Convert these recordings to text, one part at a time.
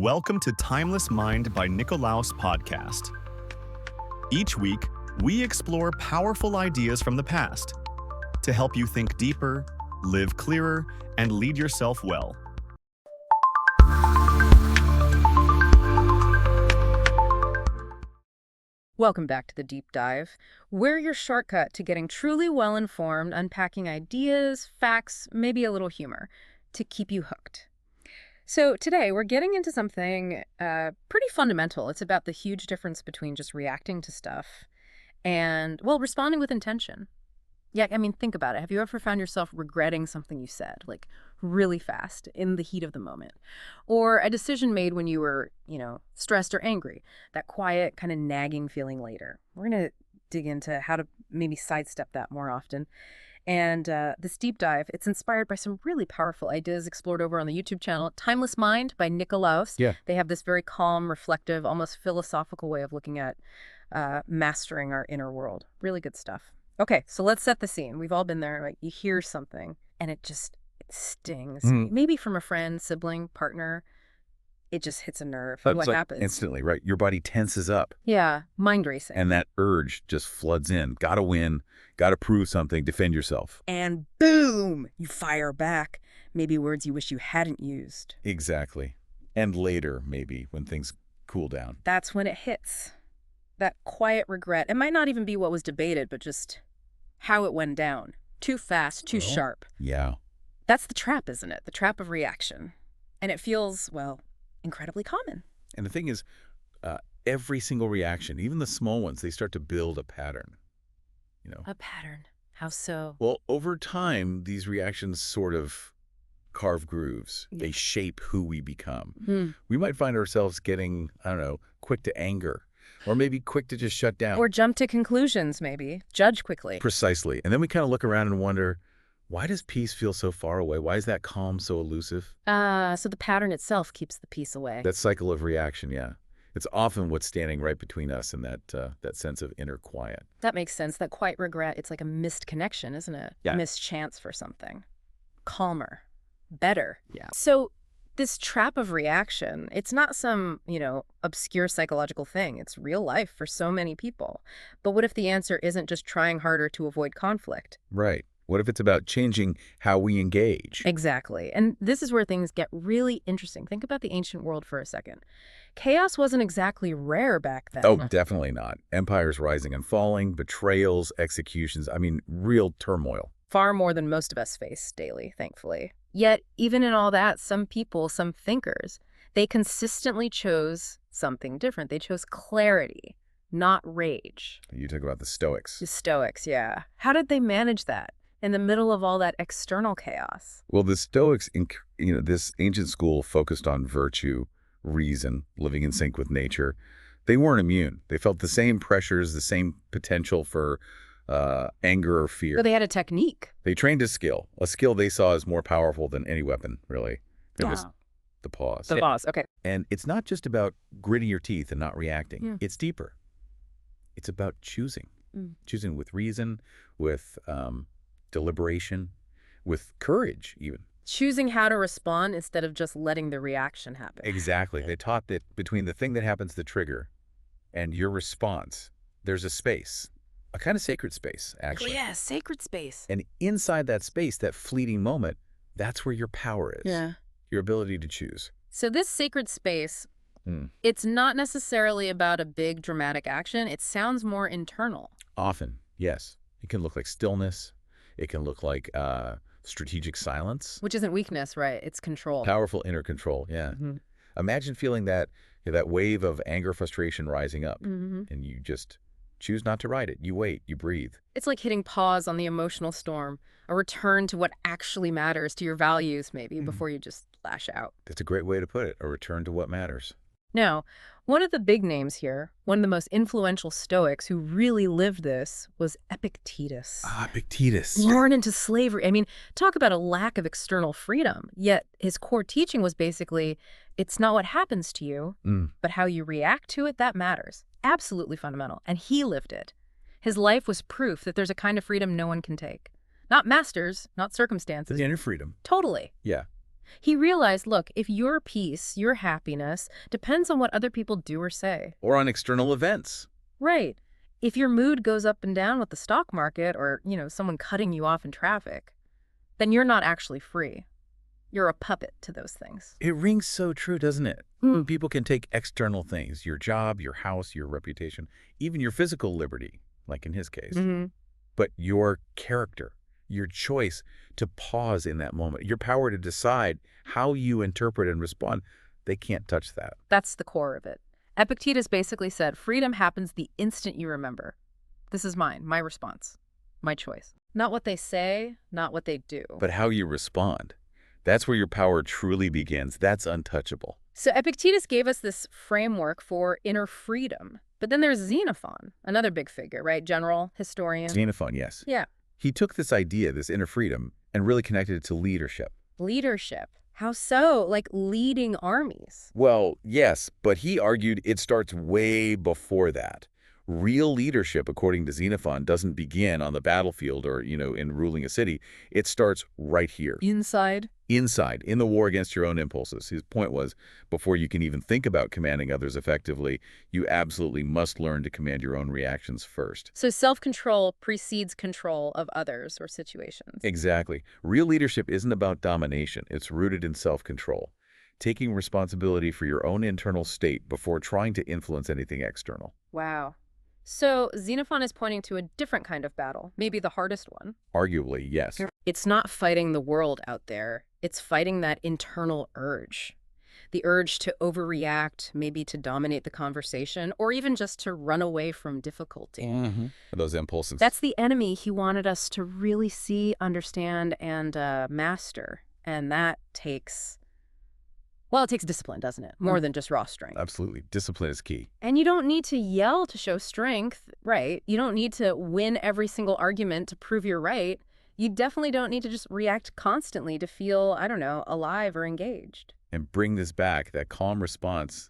Welcome to Timeless Mind by Nicolaus podcast. Each week, we explore powerful ideas from the past to help you think deeper, live clearer, and lead yourself well. Welcome back to the Deep Dive. We're your shortcut to getting truly well-informed, unpacking ideas, facts, maybe a little humor to keep you hooked. So today we're getting into something pretty fundamental. It's about the huge difference between just reacting to stuff and, well, responding with intention. Yeah, I mean, think about it. Have you ever found yourself regretting something you said, like really fast in the heat of the moment? Or a decision made when you were, stressed or angry, that quiet kind of nagging feeling later. We're going to dig into how to maybe sidestep that more often. And this deep dive, it's inspired by some really powerful ideas explored over on the YouTube channel, Timeless Mind by Nicolaus. Yeah. They have this very calm, reflective, almost philosophical way of looking at mastering our inner world. Really good stuff. Okay, so let's set the scene. We've all been there, right? You hear something and it stings. Maybe from a friend, sibling, partner. It just hits a nerve. What happens? Instantly, right? Your body tenses up. Yeah, mind racing. And that urge just floods in. Gotta win, gotta prove something, defend yourself. And boom, you fire back. Maybe words you wish you hadn't used. Exactly. And later, maybe, when things cool down. That's when it hits. That quiet regret. It might not even be what was debated, but just how it went down. Too fast, too sharp. Yeah. That's the trap, isn't it? The trap of reaction. And it feels, well, incredibly common. And the thing is, every single reaction, even the small ones, they start to build a pattern. A pattern. How so? Well, over time, these reactions sort of carve grooves. They shape who we become. We might find ourselves getting, quick to anger. Or maybe quick to just shut down. Or jump to conclusions, maybe. Judge quickly. Precisely. And then we kind of look around and wonder, why does peace feel so far away? Why is that calm so elusive? So the pattern itself keeps the peace away. That cycle of reaction, yeah. It's often what's standing right between us and that sense of inner quiet. That makes sense. That quiet regret, it's like a missed connection, isn't it? Yeah. Missed chance for something. Calmer. Better. Yeah. So this trap of reaction, it's not some, obscure psychological thing. It's real life for so many people. But what if the answer isn't just trying harder to avoid conflict? Right. What if it's about changing how we engage? Exactly. And this is where things get really interesting. Think about the ancient world for a second. Chaos wasn't exactly rare back then. Oh, definitely not. Empires rising and falling, betrayals, executions, real turmoil. Far more than most of us face daily, thankfully. Yet, even in all that, some people, some thinkers, they consistently chose something different. They chose clarity, not rage. You talk about the Stoics. The Stoics, yeah. How did they manage that in the middle of all that external chaos? Well, the Stoics, this ancient school focused on virtue, reason, living in sync with nature. They weren't immune. They felt the same pressures, the same potential for anger or fear. But they had a technique. They trained a skill they saw as more powerful than any weapon, really. It was the pause. The pause, okay. And it's not just about gritting your teeth and not reacting. Yeah. It's deeper. It's about choosing. Choosing with reason, with deliberation, with courage even. Choosing how to respond instead of just letting the reaction happen. Exactly. They taught that between the thing that happens, the trigger, and your response, there's a space. A kind of sacred space, actually. Yeah, sacred space. And inside that space, that fleeting moment, that's where your power is. Yeah. Your ability to choose. So this sacred space, it's not necessarily about a big dramatic action. It sounds more internal. Often, yes. It can look like stillness. It can look like strategic silence. Which isn't weakness, right? It's control. Powerful inner control, yeah. Imagine feeling that wave of anger, frustration rising up, and you just choose not to ride it. You wait, you breathe. It's like hitting pause on the emotional storm, a return to what actually matters, to your values maybe, before you just lash out. That's a great way to put it, a return to what matters. Now, one of the big names here, one of the most influential Stoics who really lived this, was Epictetus. Epictetus. Born into slavery. Talk about a lack of external freedom. Yet his core teaching was basically, it's not what happens to you, but how you react to it that matters. Absolutely fundamental. And he lived it. His life was proof that there's a kind of freedom no one can take. Not masters, not circumstances. The inner freedom. Totally. Yeah. He realized, look, if your peace, your happiness, depends on what other people do or say. Or on external events. Right. If your mood goes up and down with the stock market or, someone cutting you off in traffic, then you're not actually free. You're a puppet to those things. It rings so true, doesn't it? People can take external things, your job, your house, your reputation, even your physical liberty, like in his case. But your character, your choice to pause in that moment, your power to decide how you interpret and respond, they can't touch that. That's the core of it. Epictetus basically said, freedom happens the instant you remember. This is mine, my response, my choice. Not what they say, not what they do. But how you respond. That's where your power truly begins. That's untouchable. So Epictetus gave us this framework for inner freedom. But then there's Xenophon, another big figure, right? General, historian. Xenophon, yes. Yeah. He took this idea, this inner freedom, and really connected it to leadership. Leadership. How so? Like leading armies. Well, yes, but he argued it starts way before that. Real leadership, according to Xenophon, doesn't begin on the battlefield or, in ruling a city. It starts right here. Inside, in the war against your own impulses. His point was, before you can even think about commanding others effectively, you absolutely must learn to command your own reactions first. So self-control precedes control of others or situations. Exactly. Real leadership isn't about domination. It's rooted in self-control, taking responsibility for your own internal state before trying to influence anything external. Wow. So Xenophon is pointing to a different kind of battle, maybe the hardest one. Arguably, yes. It's not fighting the world out there. It's fighting that internal urge. The urge to overreact, maybe to dominate the conversation, or even just to run away from difficulty. Those impulses. That's the enemy he wanted us to really see, understand, and master. And that takes... Well, it takes discipline, doesn't it? More than just raw strength. Absolutely. Discipline is key. And you don't need to yell to show strength, right? You don't need to win every single argument to prove you're right. You definitely don't need to just react constantly to feel, alive or engaged. And bring this back, that calm response.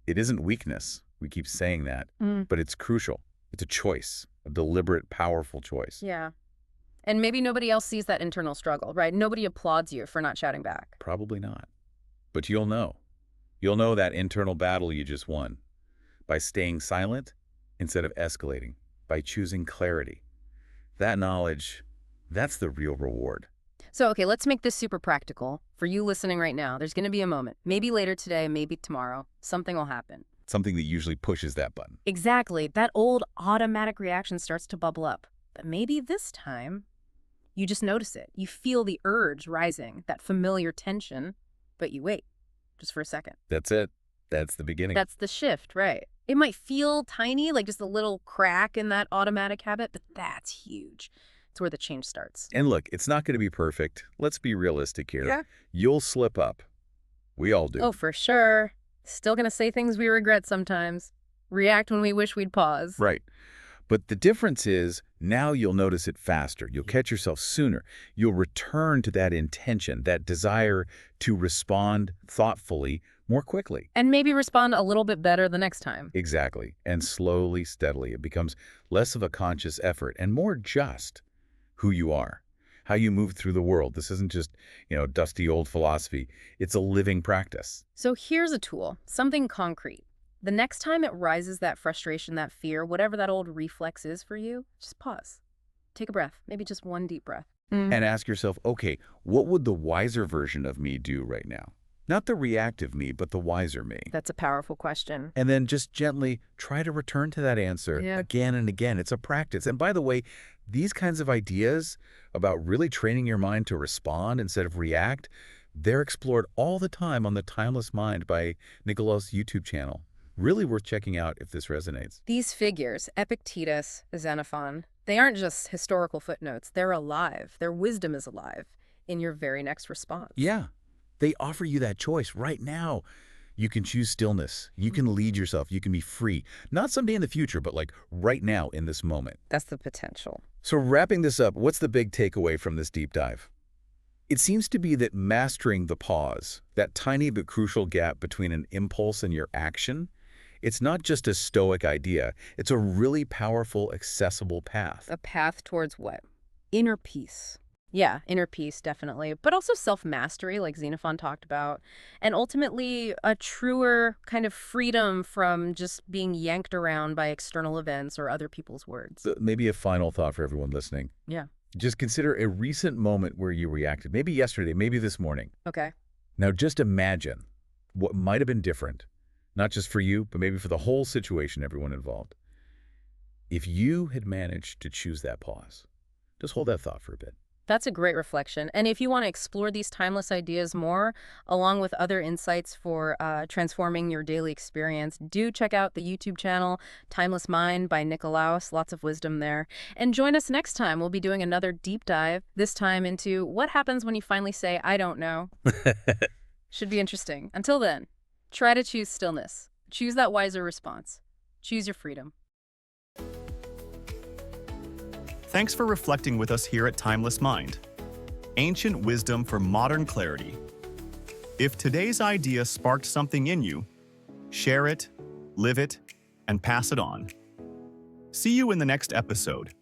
It isn't weakness. We keep saying that. But it's crucial. It's a choice, a deliberate, powerful choice. Yeah. And maybe nobody else sees that internal struggle, right? Nobody applauds you for not shouting back. Probably not. But you'll know. You'll know that internal battle you just won by staying silent instead of escalating, by choosing clarity. That knowledge, that's the real reward. So, okay, let's make this super practical. For you listening right now, there's going to be a moment, maybe later today, maybe tomorrow, something will happen. Something that usually pushes that button. Exactly. That old automatic reaction starts to bubble up. But maybe this time, you just notice it. You feel the urge rising, that familiar tension. But you wait, just for a second. That's it. That's the beginning. That's the shift, right? It might feel tiny, like just a little crack in that automatic habit, but that's huge. It's where the change starts. And look, it's not going to be perfect. Let's be realistic here. Yeah. You'll slip up. We all do. Oh, for sure. Still going to say things we regret sometimes. React when we wish we'd pause. Right. But the difference is now you'll notice it faster. You'll catch yourself sooner. You'll return to that intention, that desire to respond thoughtfully more quickly. And maybe respond a little bit better the next time. Exactly. And slowly, steadily, it becomes less of a conscious effort and more just who you are, how you move through the world. This isn't just, dusty old philosophy. It's a living practice. So here's a tool, something concrete. The next time it rises, that frustration, that fear, whatever that old reflex is for you, just pause. Take a breath, maybe just one deep breath. And ask yourself, okay, what would the wiser version of me do right now? Not the reactive me, but the wiser me. That's a powerful question. And then just gently try to return to that answer again and again. It's a practice. And by the way, these kinds of ideas about really training your mind to respond instead of react, they're explored all the time on the Timeless Mind by Nicolaus' YouTube channel. Really worth checking out if this resonates. These figures, Epictetus, Xenophon, they aren't just historical footnotes. They're alive. Their wisdom is alive in your very next response. Yeah. They offer you that choice right now. You can choose stillness. You can lead yourself. You can be free. Not someday in the future, but like right now in this moment. That's the potential. So wrapping this up, what's the big takeaway from this deep dive? It seems to be that mastering the pause, that tiny but crucial gap between an impulse and your action, it's not just a Stoic idea. It's a really powerful, accessible path. A path towards what? Inner peace. Yeah, inner peace, definitely. But also self-mastery, like Xenophon talked about. And ultimately, a truer kind of freedom from just being yanked around by external events or other people's words. Maybe a final thought for everyone listening. Yeah. Just consider a recent moment where you reacted. Maybe yesterday, maybe this morning. Okay. Now just imagine what might have been different, not just for you, but maybe for the whole situation, everyone involved. If you had managed to choose that pause, just hold that thought for a bit. That's a great reflection. And if you want to explore these timeless ideas more, along with other insights for transforming your daily experience, do check out the YouTube channel, Timeless Mind by Nikolaos. Lots of wisdom there. And join us next time. We'll be doing another deep dive, this time into what happens when you finally say, I don't know. Should be interesting. Until then, try to choose stillness. Choose that wiser response. Choose your freedom. Thanks for reflecting with us here at Timeless Mind. Ancient wisdom for modern clarity. If today's idea sparked something in you, share it, live it, and pass it on. See you in the next episode.